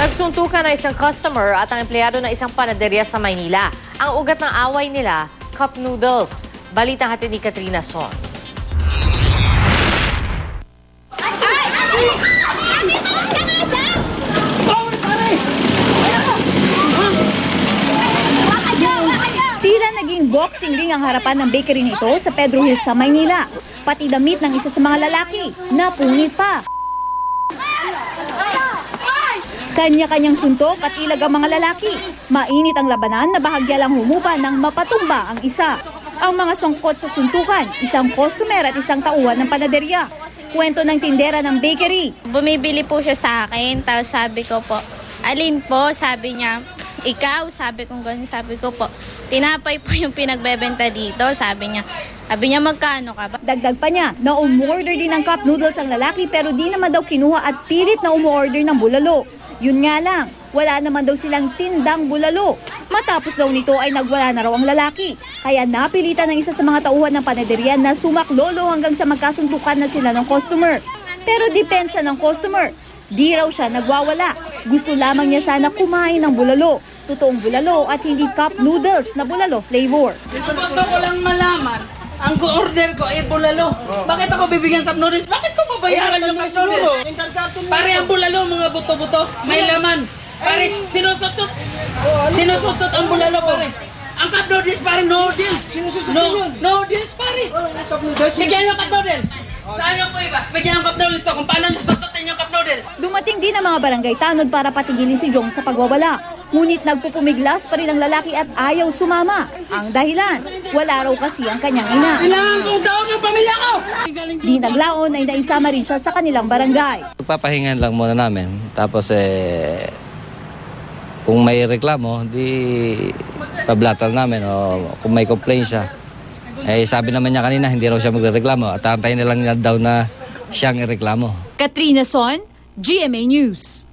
Nagsuntukan na isang customer at ang empleyado ng isang panaderya sa Maynila. Ang ugat ng away nila, cup noodles. Balitang hatid ni Katrina Son. Tila naging boxing ring ang harapan ng bakery nito sa Pedro Hills sa Maynila. Pati damit ng isa sa mga lalaki, napunit pa. Kanya-kanyang suntok at ilag ang mga lalaki. Mainit ang labanan na bahagya lang humupa nang mapatumba ang isa. Ang mga sangkot sa suntukan, isang customer at isang tauhan ng panaderya. Kwento ng tindera ng bakery. Bumibili po siya sa akin, tapos sabi ko po, alin po? Sabi niya, ikaw? Sabi ko ganun, sabi ko po, tinapay po yung pinagbebenta dito, sabi niya. Sabi niya, magkano ka ba? Dagdag pa niya na umorder din ng cup noodles ang lalaki pero di naman daw kinuha at pilit na umorder ng bulalo. Yun nga lang, wala naman daw silang tindang bulalo. Matapos daw nito ay nagwala na raw ang lalaki. Kaya napilitan ng isa sa mga tauhan ng panaderya na sumaklolo hanggang sa magkasuntukan na sila ng customer. Pero depensa ng customer, di raw siya nagwawala. Gusto lamang niya sana kumain ng bulalo. Totoong bulalo at hindi cup noodles na bulalo flavor. Gusto ko lang malaman, ang order ko ay bulalo. Bakit ako bibigyan cup noodles? Bakit ko babayaran yung cup noodles? Pare ang bulalo, mga buto-buto, may laman. Pare, sinusutot ang bulalo, pare. Ang cup noodles, pare, noodles. Noodles, pare. Bigyan yung cup noodles. Saan yung po iba? Bigyan yung cup noodles to kung paano nasusutin yung cup noodles. Dumating din ang mga barangay tanod para patigilin si Jong sa pagwawala. Ngunit nagpupumiglas pa rin ang lalaki at ayaw sumama. Ang dahilan, wala raw kasi ang kanyang ina. Kailangan kong tawag ng pamilya ko! Di naglaon ay naisama rin siya sa kanilang barangay. Pagpapahingan lang muna namin. Tapos kung may reklamo, di pablatal namin o kung may complaint siya. Sabi naman niya kanina, hindi raw siya magreklamo at antayin na lang niya daw na siyang ireklamo. Katrina Son, GMA News.